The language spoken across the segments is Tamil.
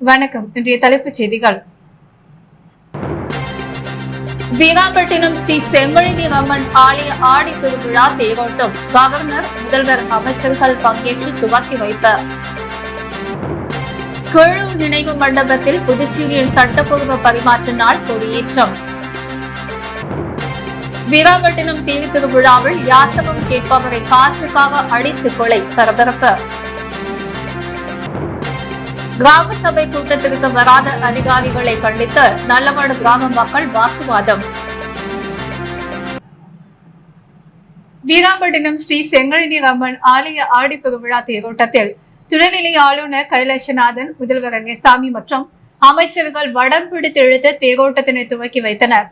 வணக்கம். இன்றைய தலைப்புச் செய்திகள். வீராம்பட்டினம் ஸ்ரீ செங்கழினி அம்மன் ஆலய ஆடி பெருவிழா தேரோட்டம் கவர்னர், முதல்வர், அமைச்சர்கள் பங்கேற்று துவக்கி வைத்தார். கீழூர் நினைவு மண்டபத்தில் புதுச்சேரியில் சட்டப்பூர்வ பரிமாற்ற நாள் கொடியேற்றம். வீராம்பட்டினம் தேர் திருவிழாவில் யாசகம் கேட்பவரை காசுக்காக அடித்து கொலை, பரபரப்பு. கிராம சபை கூட்டத்திற்கு வராத அதிகாரிகளை கண்டித்து நல்லமடு கிராம மக்கள் வாக்குவாதம். வீராம்பட்டினம் ஸ்ரீ செங்கழினி அம்மன் ஆலய ஆடி பெருவிழா தேரோட்டத்தில் துணைநிலை ஆளுநர் கைலாசநாதன், முதல்வர் ரங்கசாமி மற்றும் அமைச்சர்கள் வடம் பிடித்து இழுத்து தேரோட்டத்தினை துவக்கி வைத்தனர்.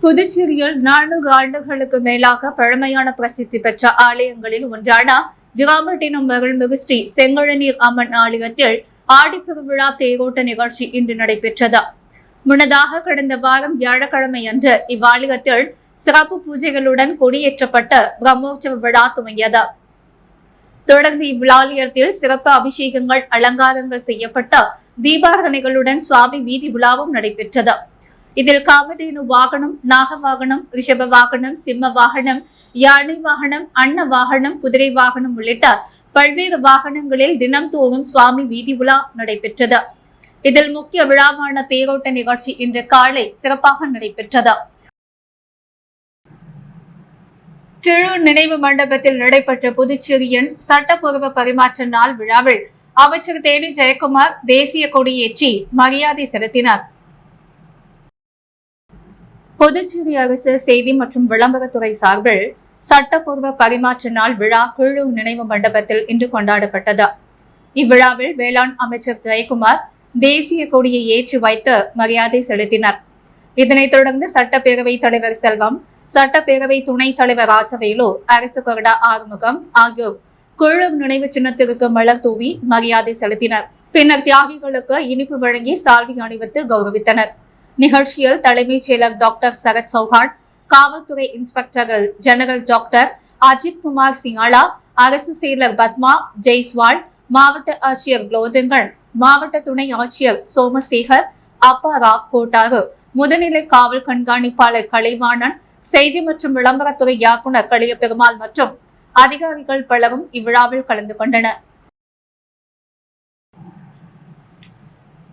புதுச்சேரியில் 400 ஆண்டுகளுக்கு மேலாக பழமையான பிரசித்தி பெற்ற ஆலயங்களில் ஒன்றான வீராம்பட்டினம் அருள்மிகு ஸ்ரீ செங்கழினி அம்மன் ஆலயத்தில் ஆடிப்பெருவிழா தேரோட்ட நிகழ்ச்சி இன்று நடைபெற்றது. முன்னதாக கடந்த வாரம் வியாழக்கிழமை அன்று இவ்வாலயத்தில் சிறப்பு பூஜைகளுடன் கொடியேற்றப்பட்டு பிரம்மோற்சவ விழா துவங்கியது. தொடர்ந்து இவ்விழாலயத்தில் சிறப்பு அபிஷேகங்கள், அலங்காரங்கள் செய்யப்பட்ட தீபாரதனைகளுடன் சுவாமி வீதி விழாவும் நடைபெற்றது. இதில் காமதேனு வாகனம், நாக வாகனம், ரிஷப வாகனம், சிம்ம வாகனம், யானை வாகனம், அன்ன வாகனம், குதிரை வாகனம் உள்ளிட்ட பல்வேறு வாகனங்களில் தினம்தோறும் சுவாமி வீதி உலா நடைபெற்றது. இதில் முக்கிய விழாவான தேரோட்ட நிகழ்ச்சி இன்று காலை சிறப்பாக நடைபெற்றது. கீழூர் நினைவு மண்டபத்தில் நடைபெற்ற புதுச்சேரியின் சட்டப்பூர்வ பரிமாற்ற நாள் விழாவில் அமைச்சர் தேனி ஜெயக்குமார் தேசிய கொடியேற்றி மரியாதை செலுத்தினார். புதுச்சேரி அரசு செய்தி மற்றும் விளம்பரத்துறை சார்பில் சட்டப்பூர்வ பரிமாற்ற நாள் விழா கீழூர் நினைவு மண்டபத்தில் இன்று கொண்டாடப்பட்டது. இவ்விழாவில் வேளாண் அமைச்சர் ஜெயக்குமார் தேசிய கொடியை ஏற்றி வைத்து மரியாதை செலுத்தினார். இதனைத் தொடர்ந்து சட்டப்பேரவைத் தலைவர் செல்வம், சட்டப்பேரவை துணைத் தலைவர் ராஜவேலு, அரசு கொறடா ஆறுமுகம் ஆகியோர் கீழூர் நினைவு சின்னத்திற்கு மலர் தூவி மரியாதை செலுத்தினர். பின்னர் தியாகிகளுக்கு இனிப்பு வழங்கி சால்வி அணிவித்து கௌரவித்தனர். நிகழ்ச்சியில் தலைமைச் செயலர் டாக்டர் சரத் சௌஹான், காவல்துறை இன்ஸ்பெக்டர்கள் ஜெனரல் டாக்டர் அஜித் குமார் சிங்காலா, அரசு செயலர் பத்மா ஜெய்ஸ்வால், மாவட்ட ஆட்சியர் குலோதங்கன், மாவட்ட துணை ஆட்சியர் சோமசேகர், அப்பாராவ் கோட்டாறு, முதுநிலை காவல் கண்காணிப்பாளர் கலைவாணன், செய்தி மற்றும் விளம்பரத்துறை இயக்குநர் களியபெருமாள் மற்றும் அதிகாரிகள் பலரும் இவ்விழாவில் கலந்து கொண்டனர்.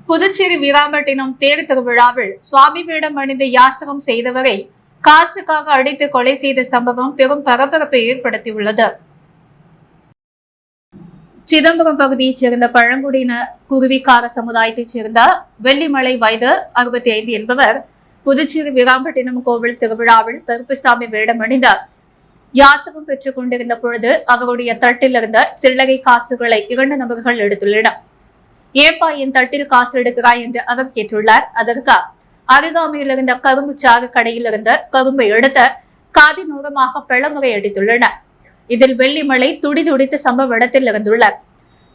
புதுச்சேரி வீராம்பட்டினம் தேர் திருவிழாவில் சுவாமி வேடம் அணிந்து யாசகம் செய்தவரை காசுக்காக அடித்து கொலை செய்த சம்பவம் பெரும் பரபரப்பை ஏற்படுத்தியுள்ளது. சிதம்பரம் பகுதியைச் சேர்ந்த பழங்குடியின குருவிக்கார சமுதாயத்தைச் சேர்ந்த வெள்ளிமலை வயது 65 என்பவர் புதுச்சேரி வீராம்பட்டினம் கோவில் திருவிழாவில் கருப்புசாமி வேடம் அணிந்து யாசகம் பெற்றுக் கொண்டிருந்த பொழுது அவருடைய தட்டில் இருந்த சில்லறை காசுகளை 2 நபர்கள் எடுத்துள்ளனர். ஏப்பா என் தட்டில் காசு எடுக்கிறாய் என்று அவர் கேட்டுள்ளார். அதற்கு அருகாமையில் இருந்த கரும்பு சாறு கடையில் இருந்த கரும்பை எடுத்து காதின் ஓரமாக பலமுறை அடித்துள்ளனர். இதில் வெள்ளிமலை துடிதுடித்து சம்பவ இடத்தில் இருந்துள்ளார்.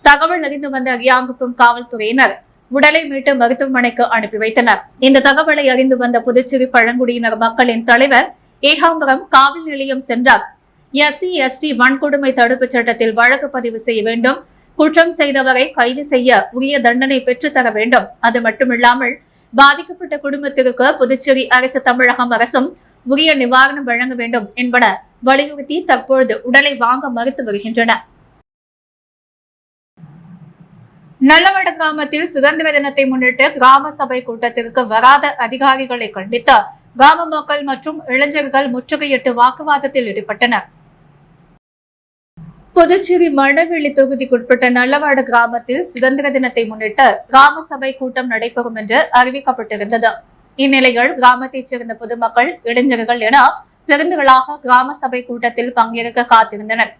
தகவல் அறிந்து வந்த அரியாங்குப்பம் காவல்துறையினர் உடலை மீட்டு மருத்துவமனைக்கு அனுப்பி வைத்தனர். இந்த தகவலை அறிந்து வந்த புதுச்சேரி பழங்குடியினர் மக்களின் தலைவர் ஏகாம்பரம் காவல் நிலையம் சென்றார். SC/ST வன்கொடுமை தடுப்பு சட்டத்தில் வழக்கு பதிவு செய்ய வேண்டும், குற்றம் செய்தவரை கைது செய்ய உரிய தண்டனை பெற்றுத்தர வேண்டும். அது மட்டுமில்லாமல் பாதிக்கப்பட்ட குடும்பத்திற்கு புதுச்சேரி அரசு, தமிழகம் அரசும் உரிய நிவாரணம் வழங்க வேண்டும் என்பன வலியுறுத்தி தற்பொழுது உடலை வாங்க மறுத்து வருகின்றன. நல்லவட கிராமத்தில் சுதந்திர தினத்தை முன்னிட்டு கிராம சபை கூட்டத்திற்கு வராத அதிகாரிகளை கண்டித்து கிராம மக்கள் மற்றும் இளைஞர்கள் முற்றுகையிட்டு வாக்குவாதத்தில் ஈடுபட்டனர். புதுச்சேரி மணவெளி தொகுதிக்குட்பட்ட நல்லவாடு கிராமத்தில் சுதந்திர தினத்தை முன்னிட்டு கிராம சபை கூட்டம் நடைபெறும் என்று அறிவிக்கப்பட்டிருந்தது. இந்நிலையில் கிராமத்தைச் சேர்ந்த பொதுமக்கள், இளைஞர்கள் என பெருந்துகளாக கிராம சபை கூட்டத்தில் பங்கேற்க காத்திருந்தனர்.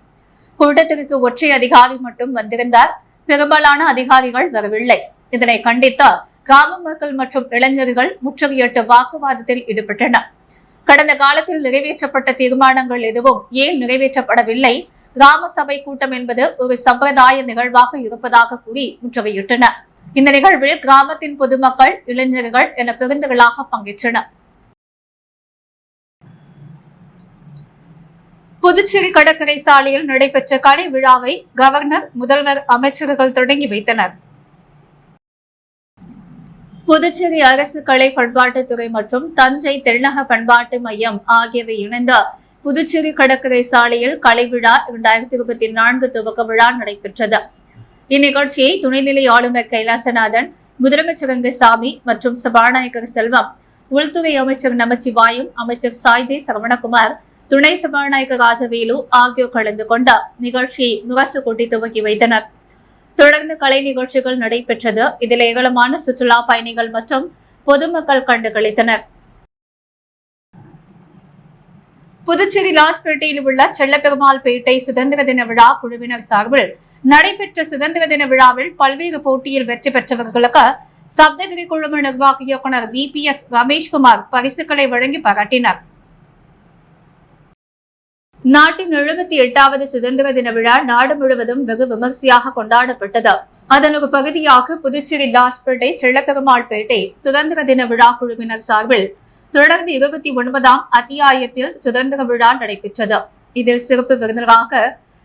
கூட்டத்திற்கு ஒற்றை அதிகாரி மட்டும் வந்திருந்தார். பெரும்பாலான அதிகாரிகள் வரவில்லை. இதனை கண்டித்து கிராம மக்கள் மற்றும் இளைஞர்கள் முற்றுகையிட்டு வாக்குவாதத்தில் ஈடுபட்டனர். கடந்த காலத்தில் நிறைவேற்றப்பட்ட தீர்மானங்கள் எதுவும் ஏன் நிறைவேற்றப்படவில்லை? கிராம சபை கூட்டம் என்பது ஒரு சம்பிரதாய நிகழ்வாக இருப்பதாக கூறி முற்றுகையிட்டனர். இந்த நிகழ்வில் கிராமத்தின் பொதுமக்கள், இளைஞர்கள் என பெருந்துகளாக பங்கேற்றனர். புதுச்சேரி கடற்கரை சாலையில் நடைபெற்ற கலை விழாவை கவர்னர், முதல்வர், அமைச்சர்கள் தொடங்கி வைத்தனர். புதுச்சேரி அரசு கலை பண்பாட்டுத்துறை மற்றும் தஞ்சை தென்னக பண்பாட்டு மையம் ஆகியவை இணைந்த புதுச்சேரி கடற்கரை சாலையில் கலை விழா 2024 துவக்க விழா நடைபெற்றது. இந்நிகழ்ச்சியை துணைநிலை ஆளுநர் கைலாசநாதன், முதலமைச்சர் ரங்கசாமி மற்றும் சபாநாயகர் செல்வம், உள்துறை அமைச்சர் நமச்சிவாயம், அமைச்சர் சாய்ஜி சரவணகுமார், துணை சபாநாயகர் ராஜவேலு ஆகியோர் கலந்து கொண்ட நிகழ்ச்சியை முரசு கொட்டி துவக்கி வைத்தனர். தொடர்ந்து கலை நிகழ்ச்சிகள் நடைபெற்றது. இதில் ஏராளமான சுற்றுலா பயணிகள் மற்றும் பொதுமக்கள் கண்டு களித்தனர். புதுச்சேரி லாஸ்பேட்டையில் உள்ள செல்லப்பெருமாள் பேட்டை சுதந்திர தின விழா குழுவினர் சார்பில் நடைபெற்ற சுதந்திர தின விழாவில் பல்வேறு போட்டியில் வெற்றி பெற்றவர்களுக்கு சப்தகிரி குழும நிர்வாக இயக்குநர் VPS ரமேஷ்குமார் பரிசுகளை வழங்கி பாராட்டினார். நாட்டின் 78வது சுதந்திர தின விழா நாடு முழுவதும் வெகு விமர்சையாக கொண்டாடப்பட்டது. அதன் ஒரு பகுதியாக புதுச்சேரி லாஸ்பேட்டை செல்லப்பெருமாள் பேட்டை சுதந்திர தின விழா குழுவினர் சார்பில் தொடர்ந்து 29ஆம் அத்தியாயத்தில் சுதந்திர விழா நடைபெற்றது. இதில் சிறப்பு விருந்தினராக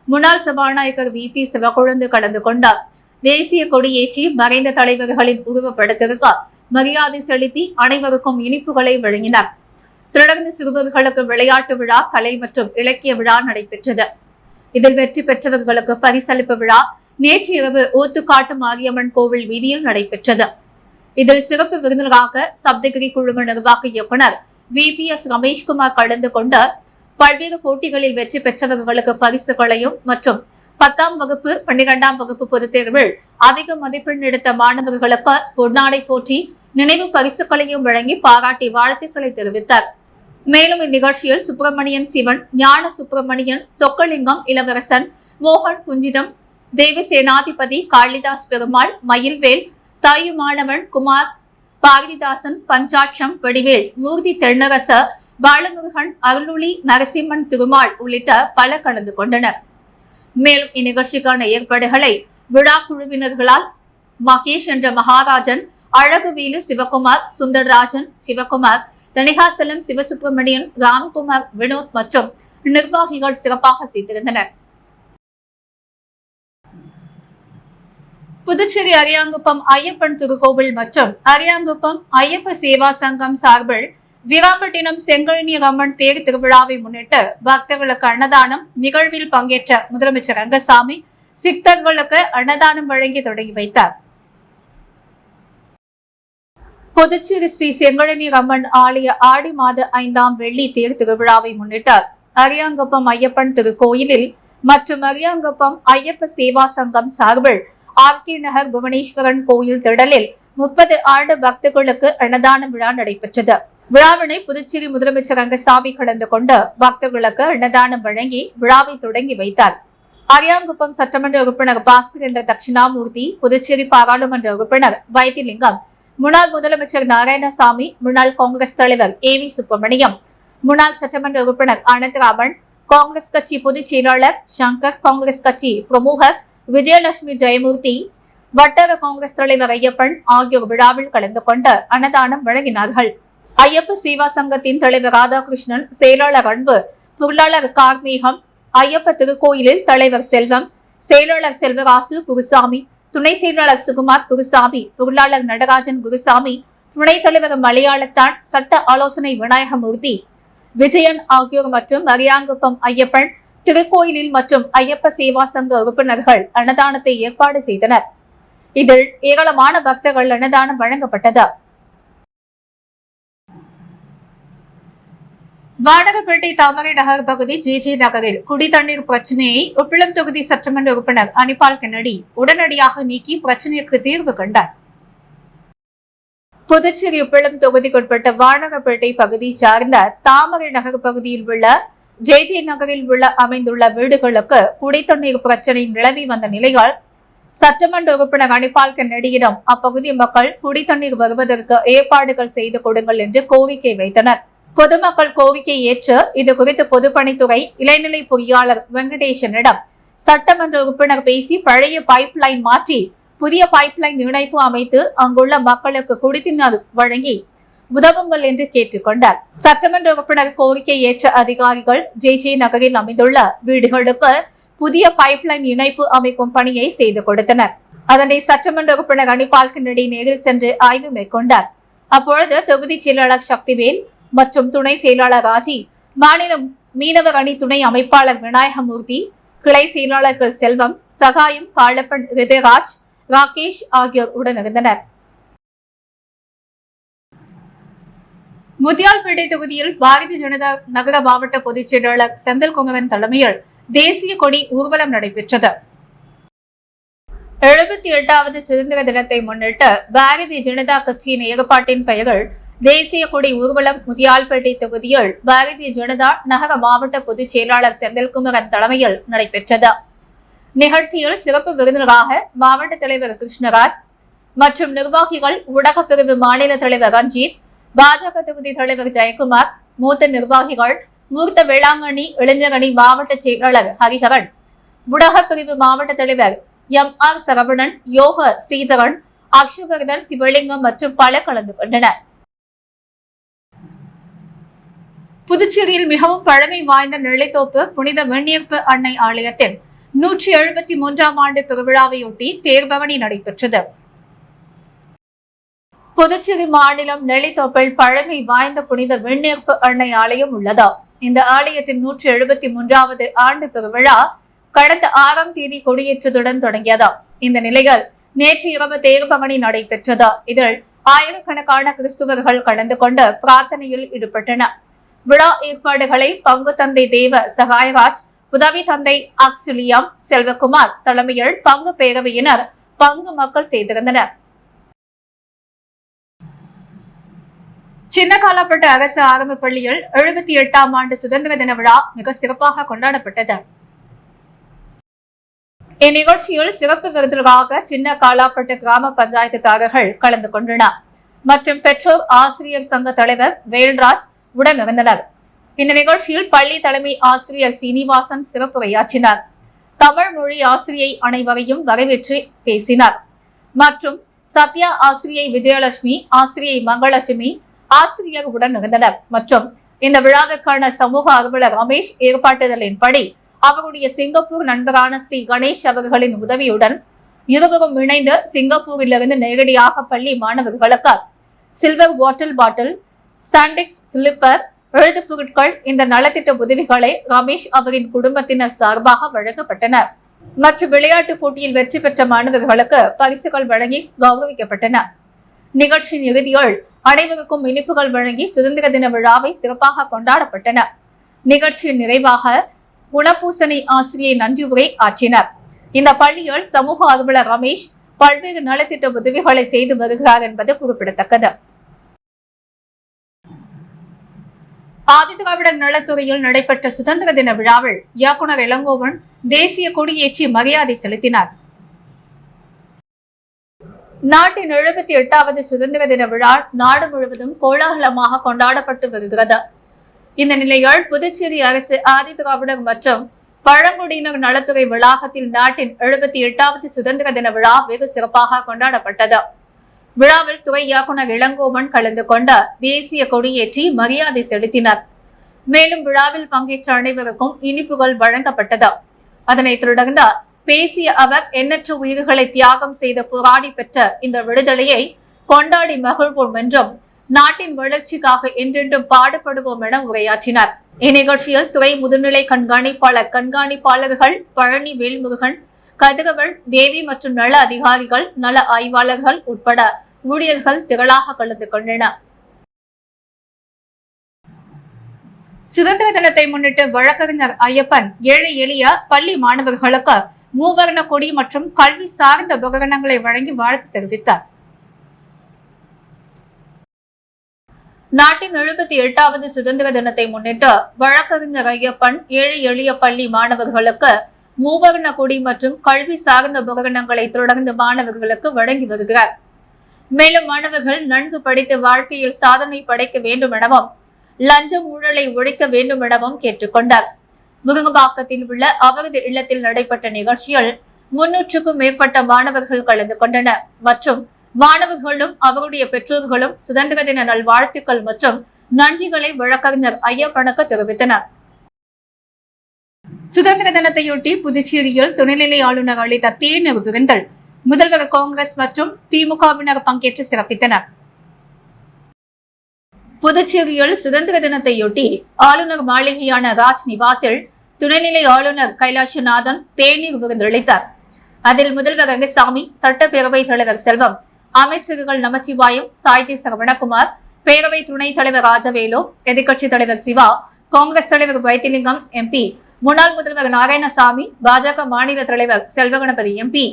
முன்னாள் சபாநாயகர் VP சிவக்கொழுந்து கலந்து கொண்டார். தேசிய கொடியேற்றி மறைந்த தலைவர்களின் உருவப்படத்திற்கு மரியாதை செலுத்தி அனைவருக்கும் இனிப்புகளை வழங்கினார். தொடர்ந்து சிறுவர்களுக்கு விளையாட்டு விழா, கலை மற்றும் இலக்கிய விழா நடைபெற்றது. இதில் வெற்றி பெற்றவர்களுக்கு பரிசளிப்பு விழா நேற்று இரவு ஊத்துக்காட்டு மாரியம்மன் கோவில் வீதியில் நடைபெற்றது. இதில் சிறப்பு விருந்தினராக சப்தகிரி குழும நிர்வாக இயக்குநர் VPS ரமேஷ்குமார் கலந்து கொண்டு பல்வேறு போட்டிகளில் வெற்றி பெற்றவர்களுக்கு பரிசுகளையும் மற்றும் 10ஆம் வகுப்பு 12ஆம் வகுப்பு பொதுத் தேர்வில் அதிக மதிப்பெண் எடுத்த மாணவர்களுக்கு பொன்னாடை போற்றி நினைவு பரிசுகளையும் வழங்கி பாராட்டி வாழ்த்துக்களை தெரிவித்தார். மேலும் இந்நிகழ்ச்சியில் சுப்பிரமணியன் சிவன், ஞான சுப்பிரமணியன், சொக்கலிங்கம், இளவரசன், மோகன், குஞ்சிதம், தேவசேனாதிபதி, காளிதாஸ் பெருமாள், மயில்வேல், தாயுமானவன், குமார், பாரதிதாசன், பஞ்சாட்சம், வடிவேல், மூர்த்தி தென்னரச, பாலமுருகன், அருளுளி, நரசிம்மன் திருமால் உள்ளிட்ட பல கலந்து கொண்டனர். மேலும் இந்நிகழ்ச்சிக்கான ஏற்பாடுகளை விழா குழுவினர்களால் மகேஷ் என்ற மகாராஜன், அழகுவேலு, சிவகுமார், சுந்தரராஜன், சிவகுமார், தணிகாசலம், சிவசுப்பிரமணியன், ராம்குமார், வினோத் மற்றும் நிர்வாகிகள் சிறப்பாக செய்திருந்தனர். புதுச்சேரி அரியாங்குப்பம் ஐயப்பன் திருக்கோவில் மற்றும் அரியாங்குப்பம் ஐயப்ப சேவா சங்கம் சார்பில் விராம்பட்டினம் செங்கழனியர் அம்மன் தேர் திருவிழாவை முன்னிட்டு பக்தர்களுக்கு அன்னதானம் நிகழ்வில் பங்கேற்ற முதலமைச்சர் ரங்கசாமி சித்தர்களுக்கு அன்னதானம் வழங்கி தொடங்கி வைத்தார். புதுச்சேரி ஸ்ரீ செங்கழனியர் அம்மன் ஆலய ஆடி மாத 5ஆம் வெள்ளி தேர் திருவிழாவை முன்னிட்டு அரியாங்குப்பம் ஐயப்பன் திருக்கோயிலில் மற்றும் அரியாங்குப்பம் ஐயப்ப சேவா சங்கம் சார்பில் RK நகர் புவனேஸ்வரன் கோயில் திடலில் 30 ஆண்டு பக்தர்களுக்கு அன்னதான விழா நடைபெற்றது. விழாவினை புதுச்சேரி முதலமைச்சர் ரங்கசாமி கலந்து கொண்டு பக்தர்களுக்கு அன்னதானம் வழங்கி விழாவை தொடங்கி வைத்தார். அரியாங்குப்பம் சட்டமன்ற உறுப்பினர் பாஸ்கர் என்ற தட்சிணாமூர்த்தி, புதுச்சேரி பாராளுமன்ற உறுப்பினர் வைத்திலிங்கம், முன்னாள் முதலமைச்சர் நாராயணசாமி, முன்னாள் காங்கிரஸ் தலைவர் AV சுப்பிரமணியம், முன்னாள் சட்டமன்ற உறுப்பினர் அனந்தராமன், காங்கிரஸ் கட்சி பொதுச் செயலாளர் சங்கர், காங்கிரஸ் கட்சி பிரமுகர் விஜயலட்சுமி ஜெயமூர்த்தி, வட்டார காங்கிரஸ் தலைவர் ஐயப்பன் ஆகியோர் விழாவில் கலந்து கொண்டு அன்னதானம் வழங்கினார்கள். ஐயப்ப சேவா சங்கத்தின் தலைவர் ராதாகிருஷ்ணன், செயலாளர் அன்பு, பொருளாளர் கார்மேகம், ஐயப்ப திருக்கோயிலில் தலைவர் செல்வம், செயலாளர் செல்வராசு குருசாமி, துணை செயலாளர் சுகுமார் குருசாமி, பொருளாளர் நடராஜன் குருசாமி, துணைத் தலைவர் மலையாளத்தான், சட்ட ஆலோசனை விநாயகமூர்த்தி, விஜயன் ஆகியோர் மற்றும் அரியாங்குப்பம் ஐயப்பன் திருக்கோயிலில் மற்றும் ஐயப்ப சேவா சங்க உறுப்பினர்கள் அன்னதானத்தை ஏற்பாடு செய்தனர். இதில் ஏராளமான பக்தர்கள் அன்னதானம் வழங்கப்பட்டது. வாடகப்பேட்டை தாமரை நகர் பகுதி JJ நகரில் குடிதண்ணீர் பிரச்சனையை உப்பிளம் தொகுதி சட்டமன்ற உறுப்பினர் அனிபால் கென்னடி உடனடியாக நீக்கி பிரச்சனைக்கு தீர்வு கண்டார். புதுச்சேரி உப்பிளம் தொகுதிக்குட்பட்ட வாடகப்பேட்டை பகுதியை சார்ந்த தாமரை நகர் பகுதியில் உள்ள JJ நகரில் உள்ள அமைந்துள்ள வீடுகளுக்கு குடித்தண்ணீர் பிரச்சனை நிலவி வந்த நிலையால் சட்டமன்ற உறுப்பினர் அனிபால் கென்னடியிடம் அப்பகுதி மக்கள் குடித்தண்ணீர் வருவதற்கு ஏற்பாடுகள் செய்து கொடுங்கள் என்று கோரிக்கை வைத்தனர். பொதுமக்கள் கோரிக்கை ஏற்று இது குறித்து பொதுப்பணித்துறை இளைநிலை பொறியாளர் வெங்கடேசனிடம் சட்டமன்ற உறுப்பினர் பேசி பழைய பைப்லைன் மாற்றி புதிய பைப்லைன் இணைப்பு அமைத்து அங்குள்ள மக்களுக்கு குடித்தண்ணீர் வழங்கி உதவுங்கள் என்று கேட்டுக்கொண்டார். சட்டமன்ற உறுப்பினர் கோரிக்கை ஏற்ற அதிகாரிகள் ஜே நகரில் அமைந்துள்ள வீடுகளுக்கு புதிய பைப்லைன் இணைப்பு அமைக்கும் பணியை செய்து கொடுத்தனர். அதனை சட்டமன்ற உறுப்பினர் அனிபால் கென்னடி நேரில் சென்று ஆய்வு மேற்கொண்டார். அப்பொழுது தொகுதி செயலாளர் சக்திவேல் மற்றும் துணை செயலாளர் ராஜி, மாநில மீனவர் அணி துணை அமைப்பாளர் விநாயகமூர்த்தி, கிளை செயலாளர்கள் செல்வம், சகாயம், காளப்பன், ரிதராஜ், ராகேஷ் ஆகியோர் உடனிருந்தனர். முத்தியால்பேட்டை தொகுதியில் பாரதிய ஜனதா நகர மாவட்ட பொதுச் செயலாளர் செந்தில்குமரன் தலைமையில் தேசிய கொடி ஊர்வலம் நடைபெற்றது. 78வது சுதந்திர தினத்தை முன்னிட்டு பாரதிய ஜனதா கட்சியின் ஏற்பாட்டின் பெயரில் தேசிய கொடி ஊர்வலம் முத்தியால்பேட்டை தொகுதியில் பாரதிய ஜனதா நகர மாவட்ட பொதுச் செயலாளர் செந்தில்குமரன் தலைமையில் நடைபெற்றது. நிகழ்ச்சியில் சிறப்பு விருந்தினராக மாவட்ட தலைவர் கிருஷ்ணராஜ் மற்றும் நிர்வாகிகள், ஊடக பிரிவு மாநில தலைவர் ரஞ்சித், பாஜக தொகுதி தலைவர் ஜெயக்குமார், மூத்த நிர்வாகிகள், மூத்த வேளாங்கண்ணி இளைஞரணி மாவட்ட செயலாளர் ஹரிஹரன், ஊடக பிரிவு மாவட்ட தலைவர் MR சரவணன், யோக ஸ்ரீதரன், அக்ஷவர்தன், சிவலிங்கம் மற்றும் பலர் கலந்து கொண்டனர். புதுச்சேரியில் மிகவும் பழமை வாய்ந்த நெல்லித்தோப்பு புனித வெண்ணியப்ப அன்னை ஆலயத்தின் 173ஆம் ஆண்டு பெருவிழாவையொட்டி தேர்பவனி நடைபெற்றது. புதுச்சேரி மாநிலம் நெல்லித்தோப்பில் பழமை வாய்ந்த புனித வெண்ணியப்ப அன்னை ஆலயம் உள்ளது. இந்த ஆலயத்தின் 173வது ஆண்டு பெருவிழா கடந்த 6ஆம் தேதி கொடியேற்றத்துடன் தொடங்கியது. இந்த நிலையில் நேற்று இரவு தேர்பவனி நடைபெற்றது. இதில் ஆயிரக்கணக்கான கிறிஸ்துவர்கள் கலந்து கொண்டு பிரார்த்தனையில் ஈடுபட்டனர். விழா ஏற்பாடுகளை பங்கு தந்தை தேவ சகாயராஜ், உதவி தந்தை அக்சுலியம் செல்வகுமார் தலைமையில் பங்கு பேரவையினர், பங்கு மக்கள் செய்திருந்தனர். சின்னகாலாப்பட்டு அரசு ஆரம்ப பள்ளியில் 78ஆம் ஆண்டு சுதந்திர தின விழா மிக சிறப்பாக கொண்டாடப்பட்டது. இந்நிகழ்ச்சியில் சிறப்பு விருந்தினராக சின்ன காலாப்பட்டு கிராம பஞ்சாயத்துதாரர்கள் கலந்து கொண்டனர் மற்றும் பெற்றோர் ஆசிரியர் சங்க தலைவர் வேல்ராஜ் உடனிருந்தனர். இந்த நிகழ்ச்சியில் பள்ளி தலைமை ஆசிரியர் சீனிவாசன் சிறப்புரையாற்றினார். தமிழ் மொழி ஆசிரியை அனைவரையும் வரவேற்று பேசினார் மற்றும் சத்யா ஆசிரியை விஜயலட்சுமி, ஆசிரியை மங்களலட்சுமி ஆசிரியர் உடனிருந்தனர் மற்றும் இந்த விழாவிற்கான சமூக அலுவலர் ரமேஷ் ஏற்பாட்டுதலின்படி அவருடைய சிங்கப்பூர் நண்பரான ஸ்ரீ கணேஷ் அவர்களின் உதவியுடன் இருவரும் இணைந்து சிங்கப்பூரிலிருந்து நேரடியாக பள்ளி மாணவர்களுக்கு சில்வர் வாட்டர் பாட்டில், சாண்டிக்ஸ், ஸ்லிப்பர், எழுது பொருட்கள், இந்த நலத்திட்ட உதவிகளை ரமேஷ் அவரின் குடும்பத்தினர் சார்பாக வழங்கப்பட்டன மற்றும் விளையாட்டு போட்டியில் வெற்றி பெற்ற மாணவர்களுக்கு பரிசுகள் வழங்கி கௌரவிக்கப்பட்டன. நிகழ்ச்சியின் இறுதியில் அனைவருக்கும் இனிப்புகள் வழங்கி சுதந்திர தின விழாவை சிறப்பாக கொண்டாடப்பட்டன. நிகழ்ச்சியின் நிறைவாக குணபூசணி ஆசிரியை நன்றி உரை ஆற்றினார். இந்த பள்ளியில் சமூக அலுவலர் ரமேஷ் பல்வேறு நலத்திட்ட உதவிகளை செய்து வருகிறார் என்பது குறிப்பிடத்தக்கது. ஆதிதிராவிடர் நலத்துறையில் நடைபெற்ற சுதந்திர தின விழாவில் இயக்குனர் இளங்கோவன் தேசிய கொடியேற்றி மரியாதை செலுத்தினார். நாட்டின் 78வது சுதந்திர தின விழா நாடு முழுவதும் கோலாகலமாக கொண்டாடப்பட்டு வருகிறது. இந்த நிலையில் புதுச்சேரி அரசு ஆதிதிராவிடர் மற்றும் பழங்குடியினர் நலத்துறை வளாகத்தில் நாட்டின் 78வது சுதந்திர தின விழா வெகு சிறப்பாக கொண்டாடப்பட்டது. விழாவில் துறை இயக்குனர் இளங்கோவன் கலந்து கொண்ட தேசிய கொடியேற்றி மரியாதை செலுத்தினார். மேலும் விழாவில் பங்கேற்ற அனைவருக்கும் இனிப்புகள் வழங்கப்பட்டது. அதனைத் தொடர்ந்து பேசிய அவர், எண்ணற்ற உயிர்களை தியாகம் செய்த போராடி பெற்ற இந்த விடுதலையை கொண்டாடி மகிழ்வோம் என்றும் நாட்டின் வளர்ச்சிக்காக என்றென்றும் பாடுபடுவோம் என உரையாற்றினார். இந்நிகழ்ச்சியில் துறை முதுநிலை கண்காணிப்பாளர்கள் பழனி வேல்முருகன், கதிரவன், தேவி மற்றும் நல அதிகாரிகள், நல ஆய்வாளர்கள் உட்பட ஊழியர்கள் திரளாக கலந்து கொண்டனர். சுதந்திர தினத்தை முன்னிட்டு வழக்கறிஞர் ஐயப்பன் ஏழை எளிய பள்ளி மாணவர்களுக்கு மூவர்ண கொடி மற்றும் கல்வி சார்ந்த உபகரணங்களை வழங்கி வாழ்த்து தெரிவித்தார். நாட்டின் 78வது சுதந்திர தினத்தை முன்னிட்டு வழக்கறிஞர் ஐயப்பன் ஏழை எளிய பள்ளி மாணவர்களுக்கு மூவர்ண கொடி மற்றும் கல்வி சார்ந்த உபகரணங்களை தொடர்ந்து மாணவர்களுக்கு வழங்கி வருகிறார். மேலும் மாணவர்கள் நன்கு படித்து வாழ்க்கையில் சாதனை படைக்க வேண்டும் எனவும் லஞ்சம் ஊழலை ஒழிக்க வேண்டும் எனவும் கேட்டுக்கொண்டார். முருங்கம்பாக்கத்தில் உள்ள அவரது இல்லத்தில் நடைபெற்ற நிகழ்ச்சியில் 300க்கும் மேற்பட்ட மாணவர்கள் கலந்து கொண்டனர் மற்றும் மாணவர்களும் அவருடைய பெற்றோர்களும் சுதந்திர தின நல்வாழ்த்துக்கள் மற்றும் நன்றிகளை வழக்கறிஞர் ஐயப்பனுக்கு தெரிவித்தனர். சுதந்திர தினத்தையொட்டி புதுச்சேரியில் துணைநிலை ஆளுநர் அளித்த தேநீர் விருந்தில் முதல்வர் காங்கிரஸ் மற்றும் திமுகவினர் பங்கேற்று சிறப்பித்தனர். புதுச்சேரியில் சுதந்திர தினத்தையொட்டி ஆளுநர் மாளிகையான ராஜ் நிவாசில் துணைநிலை ஆளுநர் கைலாஷ்நாதன் தேநீர் விருந்தளித்தார். அதில் முதல்வர் ரங்கசாமி, சட்டப்பேரவைத் தலைவர் செல்வம், அமைச்சர்கள் நமச்சிவாயம், சாய்ஜி சரவணகுமார், பேரவை துணைத் தலைவர் ராஜவேலு, எதிர்க்கட்சித் தலைவர் சிவா, காங்கிரஸ் தலைவர் வைத்திலிங்கம் எம்பி, முன்னாள் முதல்வர் நாராயணசாமி, பாஜக மாநில தலைவர் செல்வகணபதி எம்பி,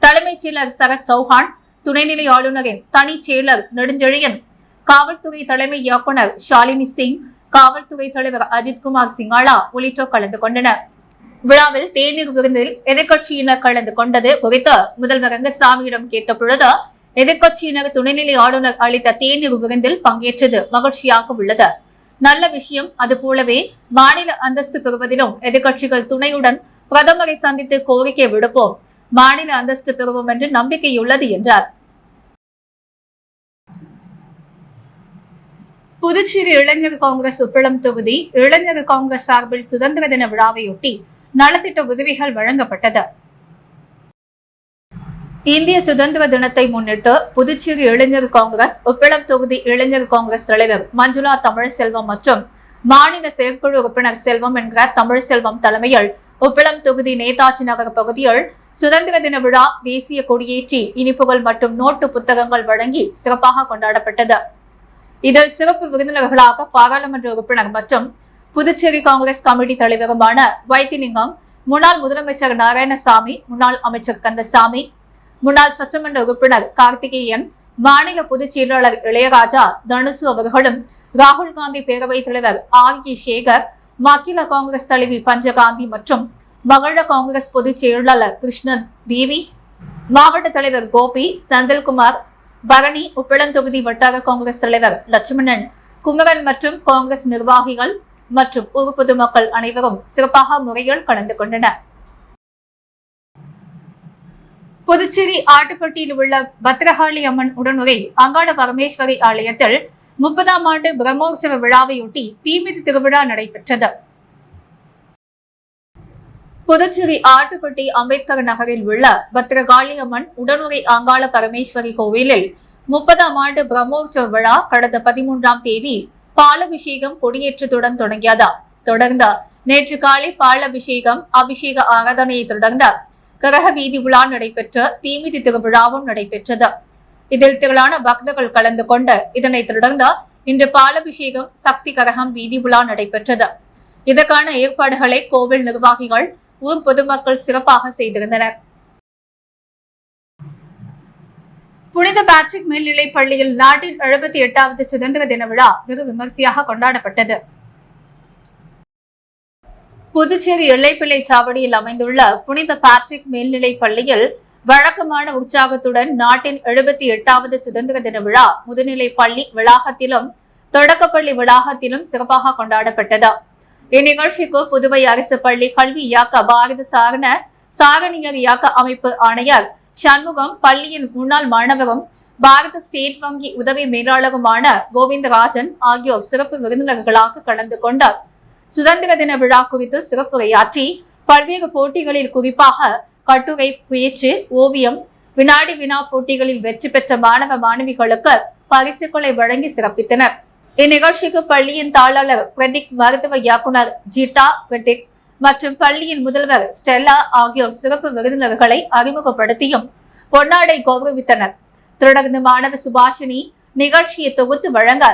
தலைமைச் செயலர் சரத் சௌஹான், துணைநிலை ஆளுநரின் தனிச் செயலர் நெடுஞ்செழியன், காவல்துறை தலைமை இயக்குநர் ஷாலினி சிங், காவல்துறை தலைவர் அஜித்குமார் சிங்காலா உள்ளிட்டோர் கலந்து கொண்டனர். விழாவில் தேநீர் விருந்தில் எதிர்க்கட்சியினர் கலந்து கொண்டது குறித்து முதல்வர் ரங்கசாமியிடம் கேட்டபொழுது, எதிர்க்கட்சியினர் துணைநிலை ஆளுநர் அளித்த தேநீர் விருந்தில் பங்கேற்றது மகிழ்ச்சியாக உள்ளது. நல்ல விஷயம். அதுபோலவே மாநில அந்தஸ்து பெறுவதிலும் எதிர்க்கட்சிகள் துணையுடன் பிரதமரை சந்தித்து கோரிக்கை விடுப்போம். மாநில அந்தஸ்து பெறுவோம் என்று நம்பிக்கையுள்ளது என்றார். புதுச்சேரி இளைஞர் காங்கிரஸ் உப்பளம் தொகுதி இளைஞர் காங்கிரஸ் சார்பில் சுதந்திர தின விழாவையொட்டி நலத்திட்ட உதவிகள் வழங்கப்பட்டது. இந்திய சுதந்திர தினத்தை முன்னிட்டு புதுச்சேரி இளைஞர் காங்கிரஸ் உப்பளம் தொகுதி இளைஞர் காங்கிரஸ் தலைவர் மஞ்சுளா தமிழ்செல்வம் மற்றும் மாநில செயற்குழு உறுப்பினர் செல்வம் என்கிற தமிழ்செல்வம் தலைமையில் உப்பளம் தொகுதி நேதாஜி நகர் பகுதியில் சுதந்திர தின விழா தேசிய கொடியேற்றி இனிப்புகள் மற்றும் நோட்டு புத்தகங்கள் வழங்கி சிறப்பாக கொண்டாடப்பட்டது. இதில் சிறப்பு விருந்தினர்களாக பாராளுமன்ற உறுப்பினர் மற்றும் புதுச்சேரி காங்கிரஸ் கமிட்டி தலைவருமான வைத்திலிங்கம், முன்னாள் முதலமைச்சர் நாராயணசாமி, முன்னாள் அமைச்சர் கந்தசாமி, முன்னாள் சட்டமன்ற உறுப்பினர் கார்த்திகேயன், மாநில பொதுச் செயலாளர் இளையராஜா, தனுசு அவர்களும், ராகுல் காந்தி பேரவைத் தலைவர் ஆர்.கே. சேகர், மாநில காங்கிரஸ் தலைவி பஞ்சகாந்தி மற்றும் மகள காங்கிரஸ் பொதுச் செயலாளர் கிருஷ்ணன் தேவி, மாவட்ட தலைவர் கோபி, செந்தில்குமார், பரணி, உப்பளம் தொகுதி வட்டார காங்கிரஸ் தலைவர் லட்சுமணன், குமரன் மற்றும் காங்கிரஸ் நிர்வாகிகள் மற்றும் ஊர் பொதுமக்கள் அனைவரும் சிறப்பாக முறையில் கலந்து கொண்டனர். புதுச்சேரி ஆட்டுப்பட்டியில் உள்ள பத்ரகாளி அம்மன் உடனுரை அங்காள பரமேஸ்வரி ஆலயத்தில் 30ஆம் ஆண்டு பிரம்மோற்சவ விழாவையொட்டி தீமிதி திருவிழா நடைபெற்றது. புதுச்சேரி ஆட்டுப்பட்டி அம்பேத்கர் நகரில் உள்ள பத்ரகாளி அம்மன் உடனுரை அங்காள பரமேஸ்வரி கோவிலில் 30ஆம் ஆண்டு பிரம்மோற்சவ விழா கடந்த 13ஆம் தேதி பாலபிஷேகம் கொடியேற்றத்துடன் தொடங்கியது. தொடர்ந்து நேற்று காலை பாலபிஷேகம், அபிஷேக ஆராதனையை தொடர்ந்த கரக வீதி விழா நடைபெற்ற தீமிதி திருவிழாவும் நடைபெற்றது. இதில் திரளான பக்தர்கள் கலந்து கொண்டு இதனைத் தொடர்ந்து இன்று பாலபிஷேகம், சக்தி கரகம் வீதி விழா நடைபெற்றது. இதற்கான ஏற்பாடுகளை கோவில் நிர்வாகிகள், ஊர் பொதுமக்கள் சிறப்பாக செய்திருந்தனர். புனித பேட்ரிக் மேல்நிலைப் பள்ளியில் நாட்டின் 78வது சுதந்திர தின விழா வெகு விமர்சையாக கொண்டாடப்பட்டது. புதுச்சேரி எல்லைப்பிள்ளை சாவடியில் அமைந்துள்ள புனித பேட்ரிக் மேல்நிலைப் பள்ளியில் வழக்கமான உற்சாகத்துடன் நாட்டின் 78வது சுதந்திர தின விழா முதுநிலை பள்ளி வளாகத்திலும் தொடக்கப்பள்ளி வளாகத்திலும் சிறப்பாக கொண்டாடப்பட்டது. இந்நிகழ்ச்சிக்கு புதுவை அரசு பள்ளி கல்வி இயக்க பாரத சாரணியர் இயக்க அமைப்பு ஆணையர் சண்முகம், பள்ளியின் முன்னாள் மாணவரும் பாரத ஸ்டேட் வங்கி உதவி மேலாளருமான கோவிந்தராஜன் ஆகியோர் சிறப்பு விருந்தினர்களாக கலந்து கொண்டார். சுதந்திர தின விழா குறித்து சிறப்புரையாற்றி பல்வேறு போட்டிகளில் குறிப்பாக கட்டுரை, பேச்சு, ஓவியம், வினாடி வினா போட்டிகளில் வெற்றி பெற்ற மாணவ மாணவிகளுக்கு பரிசுகளை வழங்கி சிறப்பித்தனர். இந்நிகழ்ச்சிக்கு பள்ளியின் தாளாளர் பிரடிக், மருத்துவ இயக்குனர் ஜீட்டா பிரடிக் மற்றும் பள்ளியின் முதல்வர் ஸ்டெல்லா ஆகியோர் சிறப்பு விருந்தினர்களை அறிமுகப்படுத்தியும் பொன்னாடை கௌரவித்தனர். தொடர்ந்து மாணவ சுபாஷினி நிகழ்ச்சியை தொகுத்து வழங்க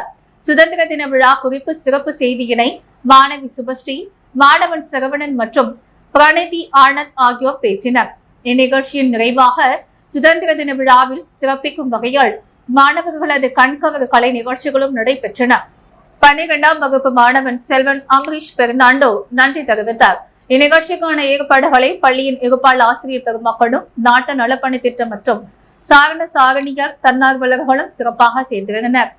சுதந்திர தின விழா குறிப்பு சிறப்பு செய்தியினை மாணவி சுபஸ்ரீ, மாணவன் சரவணன் மற்றும் பிரணதி ஆனந்த் ஆகியோர் பேசினர். இந்நிகழ்ச்சியின் நிறைவாக சுதந்திர தின விழாவில் சிறப்பிக்கும் வகையில் மாணவர்களது கண்கவர் கலை நிகழ்ச்சிகளும் நடைபெற்றன. 12ஆம் வகுப்பு மாணவன் செல்வன் அம்பரீஷ் பெர்னாண்டோ நன்றி தெரிவித்தார். இந்நிகழ்ச்சிக்கான ஏற்பாடுகளை பள்ளியின் இருபால் ஆசிரியர் பெருமக்களும், நாட்டு நலப்பணி திட்டம் மற்றும் சாரணியர் தன்னார்வலர்களும் சிறப்பாக செய்திருந்தனர்.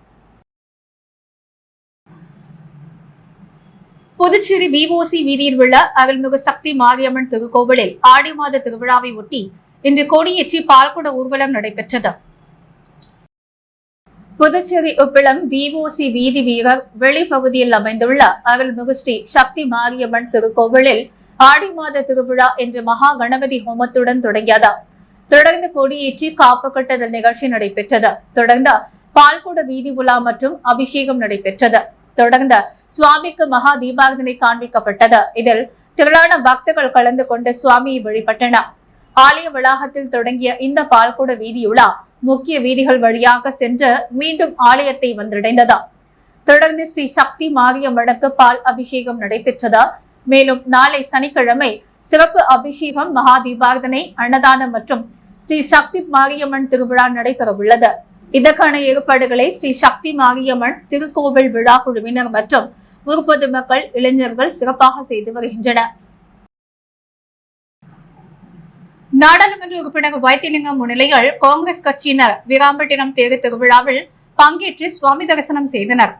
புதுச்சேரி VOC வீதியில் உள்ள அருள்மிகு சக்தி மாரியம்மன் திருக்கோவிலில் ஆடி மாத திருவிழாவை ஒட்டி இன்று கொடியேற்றி பால்குட ஊர்வலம் நடைபெற்றது. புதுச்சேரி உப்பிளம் VOC வீதி வீரர் வெளிப்பகுதியில் அமைந்துள்ள அருள்மிகு ஸ்ரீ சக்தி மாரியம்மன் திருக்கோவிலில் ஆடி மாத திருவிழா என்ற மகா கணபதி ஹோமத்துடன் தொடங்கியது. தொடர்ந்து கொடியேற்றி காப்பு கட்டுதல் நிகழ்ச்சி நடைபெற்றது. தொடர்ந்து பால்குட வீதி உலா மற்றும் அபிஷேகம் நடைபெற்றது. தொடர்ந்து சுவாமிக்கு மகா தீபாரதனை காண்பிக்கப்பட்டது. இதில் திரளான பக்தர்கள் கலந்து கொண்டு சுவாமியை வழிபட்டனர். ஆலய வளாகத்தில் தொடங்கிய இந்த பால்குட வீதியுலா முக்கிய வீதிகள் வழியாக சென்று மீண்டும் ஆலயத்தை வந்தடைந்தது. தொடர்ந்து ஸ்ரீ சக்தி மாரியம்மனுக்கு பால் அபிஷேகம் நடைபெற்றது. மேலும் நாளை சனிக்கிழமை சிறப்பு அபிஷேகம், மகா தீபாரதனை, அன்னதானம் மற்றும் ஸ்ரீ சக்தி மாரியம்மன் திருவிழா நடைபெற உள்ளது. இதற்கான ஏற்பாடுகளை ஸ்ரீ சக்தி மாரியம்மன் திருக்கோவில் விழா குழுவினர் மற்றும் ஊர் பொதுமக்கள், இளைஞர்கள் சிறப்பாக செய்து வருகின்றனர். நாடாளுமன்ற உறுப்பினர் வைத்திலிங்கம் முன்னிலையில் காங்கிரஸ் கட்சியினர் வீராம்பட்டினம் தேர் திருவிழாவில் பங்கேற்று சுவாமி தரிசனம் செய்தனர்.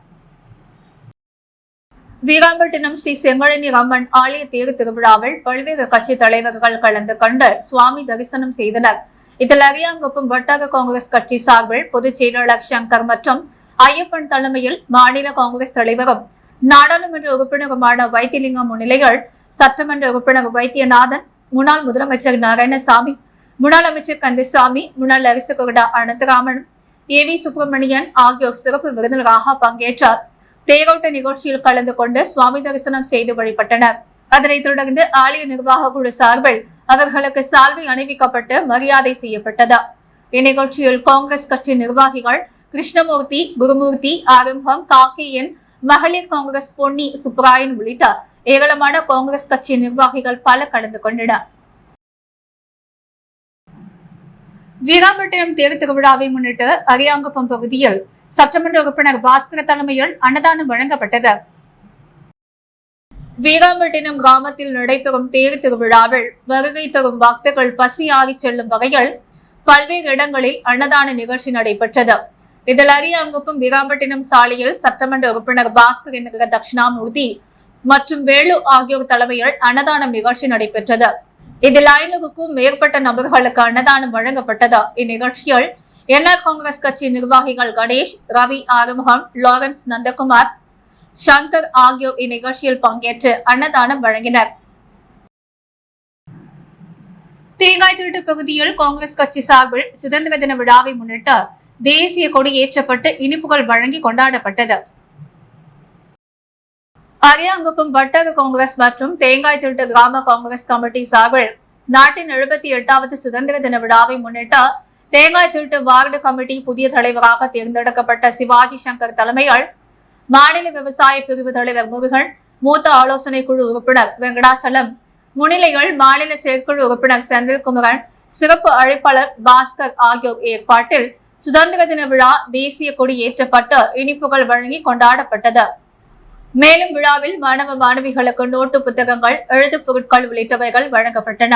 வீராம்பட்டினம் ஸ்ரீ செங்கழனி அம்மன் ஆலய தேர் திருவிழாவில் பல்வேறு கட்சி தலைவர்கள் கலந்து கொண்டு சுவாமி தரிசனம் செய்தனர். இதில் அரியாங்குப்பம் வட்டார காங்கிரஸ் கட்சி சார்பில் பொதுச் செயலாளர் சங்கர் மற்றும் ஐயப்பன் தலைமையில் மாநில காங்கிரஸ் தலைவரும் நாடாளுமன்ற உறுப்பினருமான வைத்திலிங்கம் முன்னிலையில் சட்டமன்ற உறுப்பினர் வைத்தியநாதன், முன்னாள் முதலமைச்சர் நாராயணசாமி, முன்னாள் அமைச்சர் கந்தசாமி, முன்னாள் அரசு கொறடா அனந்தராமன், AV சுப்பிரமணியன் ஆகியோர் சிறப்பு விருந்தினராக பங்கேற்றார். தேரோட்ட நிகழ்ச்சியில் கலந்து கொண்டு சுவாமி தரிசனம் செய்து வழிபட்டனர். அதனைத் தொடர்ந்து ஆலய நிர்வாக குழு சார்பில் அவர்களுக்கு சால்வை அணிவிக்கப்பட்டு மரியாதை செய்யப்பட்டது. இந்நிகழ்ச்சியில் காங்கிரஸ் கட்சி நிர்வாகிகள் கிருஷ்ணமூர்த்தி, குருமூர்த்தி, ஆரம்பம், காக்கேயன், மகளிர் காங்கிரஸ் பொன்னி சுப்ராயன் உள்ளிட்ட ஏராளமான காங்கிரஸ் கட்சி நிர்வாகிகள் பல கலந்து கொண்டனர். வீராம்பட்டினம் தேர் திருவிழாவை முன்னிட்டு அரியாங்குப்பம் பகுதியில் சட்டமன்ற உறுப்பினர் பாஸ்கர் தலைமையில் அன்னதானம் வழங்கப்பட்டது. வீராம்பட்டினம் கிராமத்தில் நடைபெறும் தேர் திருவிழாவில் வருகை தரும் பக்தர்கள் பசியாறி செல்லும் வகையில் பல்வேறு இடங்களில் அன்னதான நிகழ்ச்சி நடைபெற்றது. இதில் அரியாங்குப்பம் வீராம்பட்டினம் சாலையில் சட்டமன்ற உறுப்பினர் பாஸ்கர் என்கிற தட்சிணாமூர்த்தி மற்றும் வேலு ஆகியோர் தலைமையில் அன்னதானம் நிகழ்ச்சி நடைபெற்றது. இதில் 500க்கும் மேற்பட்ட நபர்களுக்கு அன்னதானம் வழங்கப்பட்டது. இந்நிகழ்ச்சியில் என்ஆர் காங்கிரஸ் கட்சி நிர்வாகிகள் கணேஷ், ரவி, ஆறுமுகம், லாரன்ஸ், நந்தகுமார், சங்கர் ஆகியோர் இந்நிகழ்ச்சியில் பங்கேற்று அன்னதானம் வழங்கினர். தேங்காய்திட்டு பகுதியில் காங்கிரஸ் கட்சி சார்பில் சுதந்திர தின விழாவை முன்னிட்டு தேசிய கொடி ஏற்றப்பட்டு இனிப்புகள் வழங்கி கொண்டாடப்பட்டது. அரியாங்குப்பம் வட்டார காங்கிரஸ் மற்றும் தேங்காய்திட்டு கிராம காங்கிரஸ் கமிட்டி சார்பில் நாட்டின் 78வது சுதந்திர தின விழாவை முன்னிட்டு தேங்காய்திட்டு வார்டு கமிட்டி புதிய தலைவராக தேர்ந்தெடுக்கப்பட்ட சிவாஜி சங்கர் தலைமையில் மாநில விவசாய பிரிவு தலைவர் முருகன், மூத்த ஆலோசனை குழு உறுப்பினர் வெங்கடாச்சலம் முன்னிலையில் மாநில செயற்குழு உறுப்பினர் செந்தில்குமரன், சிறப்பு அழைப்பாளர் பாஸ்கர் ஆகியோர் ஏற்பாட்டில் சுதந்திர தின விழா தேசிய கொடி ஏற்றப்பட்டு இனிப்புகள் வழங்கி கொண்டாடப்பட்டது. மேலும் விழாவில் மாணவ மாணவிகளுக்கு நோட்டு புத்தகங்கள், எழுது பொருட்கள் உள்ளிட்டவைகள் வழங்கப்பட்டன.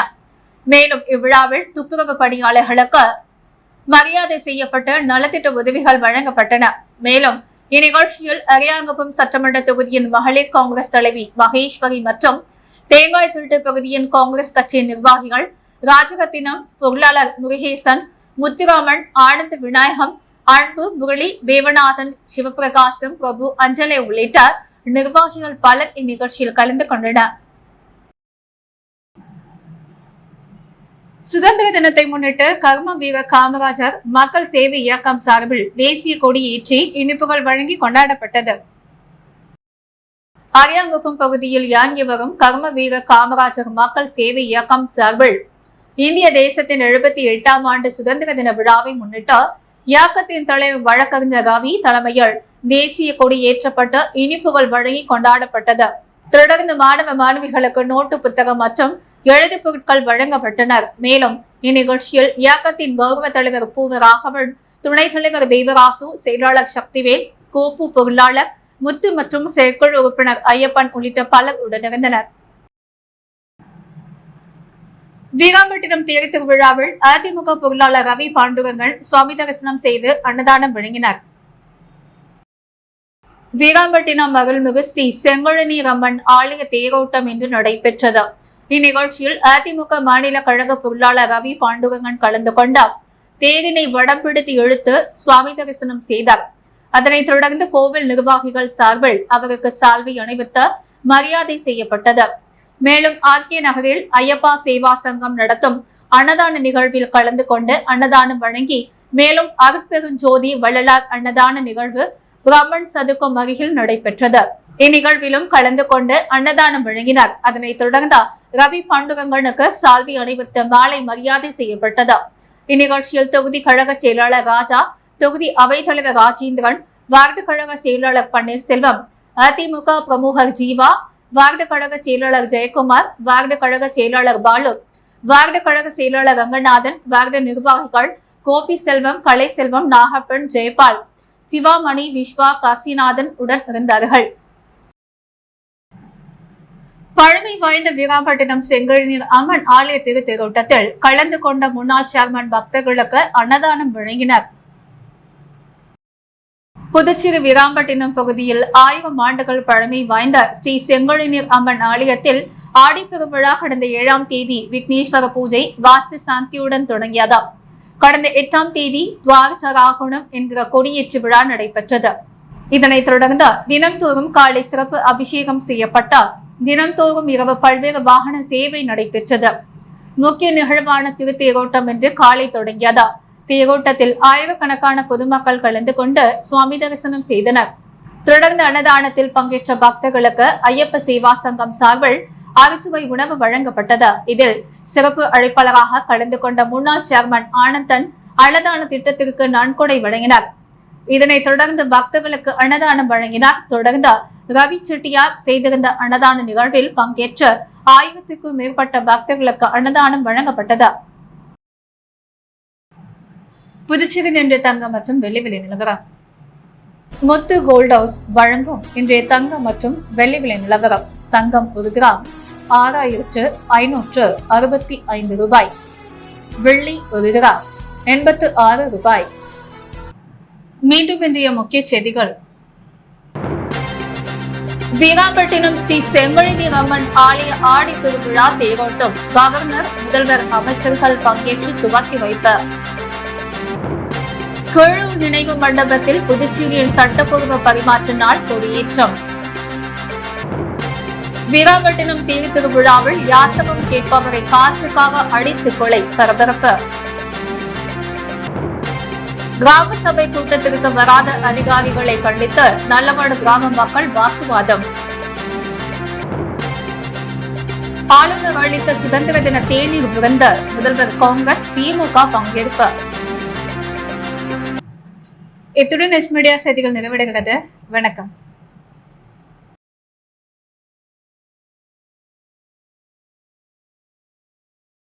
மேலும் இவ்விழாவில் துப்புரவு பணியாளர்களுக்கு மரியாதை செய்யப்பட்டு நலத்திட்ட உதவிகள் வழங்கப்பட்டன. மேலும் இந்நிகழ்ச்சியில் அரியாங்குப்பம் சட்டமன்ற தொகுதியின் மகளிர் காங்கிரஸ் தலைவி மகேஸ்வரி மற்றும் தேங்காய்திட்டு பகுதியின் காங்கிரஸ் கட்சி நிர்வாகிகள் ராஜரத்தினம், பொருளாளர் முருகேசன், முத்துராமன், ஆனந்த் விநாயகம், அன்பு, முரளி, தேவநாதன், சிவபிரகாசம், பிரபு, அஞ்சலை உள்ளிட்ட நிர்வாகிகள் பலர் இந்நிகழ்ச்சியில் கலந்து கொண்டனர். சுதந்திர தினத்தை முன்னிட்டு கர்ம வீரர் காமராஜர் மக்கள் சேவை இயக்கம் சார்பில் தேசிய கொடி ஏற்றி இனிப்புகள் வழங்கி கொண்டாடப்பட்டது. அரியாங்குப்பம் பகுதியில் இயங்கி வரும் கர்ம வீரர் காமராஜர் மக்கள் சேவை இயக்கம் சார்பில் இந்திய தேசத்தின் 78ஆம் ஆண்டு சுதந்திர தின விழாவை முன்னிட்டு இயக்கத்தின் தலைவர் வழக்கறிஞர் ரவி தலைமையில் தேசிய கொடி ஏற்றப்பட்டு இனிப்புகள் வழங்கி கொண்டாடப்பட்டது. தொடர்ந்து மாணவ மாணவிகளுக்கு நோட்டு புத்தகம் மற்றும் எழுது பொருட்கள் வழங்கப்பட்டனர். மேலும் இந்நிகழ்ச்சியில் இயக்கத்தின் கௌரவ தலைவர் பூவராகவன், துணைத் தலைவர் தேவராசு, செயலாளர் சக்திவேல், கோப்பு பொருளாளர் முத்து மற்றும் செயற்குழு உறுப்பினர் ஐயப்பன் உள்ளிட்ட பலர் உடனிருந்தனர். வீராம்பட்டினம் தேர் திருவிழாவில் அதிமுக பொருளாளர் ரவி பாண்டுரங்கன் சுவாமி தரிசனம் செய்து அன்னதானம் வழங்கினார். வீராம்பட்டினம் அருள்மிகு ஸ்ரீ செங்கழனி அம்மன் ஆலய தேரோட்டம் இன்று நடைபெற்றது. இந்நிகழ்ச்சியில் அதிமுக மாநில கழக பொருளாளர் ரவி பாண்டுரங்கன் கலந்து கொண்டார். தேரினை வடம் பிடித்து இழுத்து சுவாமி தரிசனம் செய்தார். அதனைத் தொடர்ந்து கோவில் நிர்வாகிகள் சார்பில் அவருக்கு சால்வை அணிவித்து மரியாதை செய்யப்பட்டது. மேலும் ஆர்கே நகரில் ஐயப்பா சேவா சங்கம் நடத்தும் அன்னதான நிகழ்வில் கலந்து கொண்டு அன்னதானம் வழங்கி மேலும் அருட்பெருஞ்சோதி வள்ளலார் அன்னதான நிகழ்வு பிராமன் சதுக்கம் அருகில் நடைபெற்றது. இந்நிகழ்விலும் கலந்து கொண்டு அன்னதானம் வழங்கினார். அதனைத் தொடர்ந்து ரவி பாண்டுரங்கனுக்கு சால்வி அணிவித்து மாலை மரியாதை செய்யப்பட்டது. இந்நிகழ்ச்சியில் தொகுதி கழக செயலாளர் ராஜா, தொகுதி அவைத்தலைவர் ராஜேந்திரன், வார்டு கழக செயலாளர் பன்னீர்செல்வம், அதிமுக பிரமுகர் ஜீவா, வார்டு கழக செயலாளர் ஜெயக்குமார், வார்டு கழக செயலாளர் பாலு, வார்டு கழக செயலாளர் ரங்கநாதன், வார்டு நிர்வாகிகள் கோபி செல்வம், கலை செல்வம், நாகப்பன், ஜெயபால், சிவாமணி, விஸ்வா, காசிநாதன் உடன் இருந்தார்கள். பழமை வாய்ந்த வீராம்பட்டினம் செங்கழுநீர் அம்மன் ஆலய திருத்தேரோட்டத்தில் கலந்து கொண்ட முன்னாள் சேர்மன் பக்தர்களுக்கு அன்னதானம் வழங்கினர். புதுச்சேரி வீராம்பட்டினம் பகுதியில் 1000 ஆண்டுகள் பழமை வாய்ந்த ஸ்ரீ செங்கழுநீர் அம்மன் ஆலயத்தில் ஆடிப்பெருவிழா கடந்த 7ஆம் தேதி விக்னேஸ்வர பூஜை வாஸ்து சாந்தியுடன் தொடங்கியது. கடந்த 8ஆம் தேதி துவாரச்சராகுணம் என்கிற கொடியேற்று விழா நடைபெற்றது. இதனைத் தொடர்ந்து தினம்தோறும் காலை சிறப்பு அபிஷேகம் செய்யப்பட்டார். தினம்தோறும் இரவு பல்வேறு வாகன சேவை நடைபெற்றது. முக்கிய நிகழ்வான திருத்தேரோட்டம் என்று காலை தொடங்கியது. தேரோட்டத்தில் ஆயிரக்கணக்கான பொதுமக்கள் கலந்து கொண்டு சுவாமி தரிசனம் செய்தனர். தொடர்ந்து அன்னதானத்தில் பங்கேற்ற பக்தர்களுக்கு ஐயப்ப சேவா சங்கம் சார்பில் அறுசுவை உணவு வழங்கப்பட்டது. இதில் சிறப்பு அழைப்பாளராக கலந்து கொண்ட முன்னாள் சேர்மன் ஆனந்தன் அன்னதான திட்டத்திற்கு நன்கொடை வழங்கினார். இதனைத் தொடர்ந்து பக்தர்களுக்கு அன்னதானம் வழங்கினார். தொடர்ந்து ரவி செட்டியார் செய்திருந்த அன்னதான நிகழ்வில் பங்கேற்று 1000க்கும் மேற்பட்ட பக்தர்களுக்கு அன்னதானம் வழங்கப்பட்டது. புதுச்சேரி இன்றைய தங்கம் மற்றும் வெள்ளி விலை நிலவரம். முத்து கோல்ட் ஹவுஸ் வழங்கும் இன்றைய தங்கம் மற்றும் வெள்ளி விலை நிலவரம். தங்கம் 1 கிராம் 6565 ரூபாய். வெள்ளி 1 கிராம் 86 ரூபாய். மீண்டும் இன்றைய முக்கிய செய்திகள். வீராம்பட்டினம் ஸ்ரீ செங்கழுநீர் அம்மன் ஆலய ஆடி பெருவிழா தேரோட்டம் கவர்னர், முதல்வர், அமைச்சர்கள் பங்கேற்று துவக்கி வைப்பு. கீழூர் நினைவு மண்டபத்தில் புதுச்சேரியில் சட்டப்பூர்வ பரிமாற்ற நாள் கொடியேற்றம். வீராம்பட்டினம் தேர் திருவிழாவில் யாசகம் கேட்பவரை காசுக்காக அடித்து கொலை, பரபரப்பு. கிராம சபை கூட்டத்திற்கு வராத அதிகாரிகளை கண்டித்து நல்லமடு கிராம மக்கள் வாக்குவாதம். ஆளுநர் அளித்த சுதந்திர தின தேநீர் விருந்து, முதல்வர், காங்கிரஸ், திமுக பங்கேற்பு. இத்துடன் எஸ் மீடியா செய்திகள் நிறைவடைகிறது. வணக்கம்.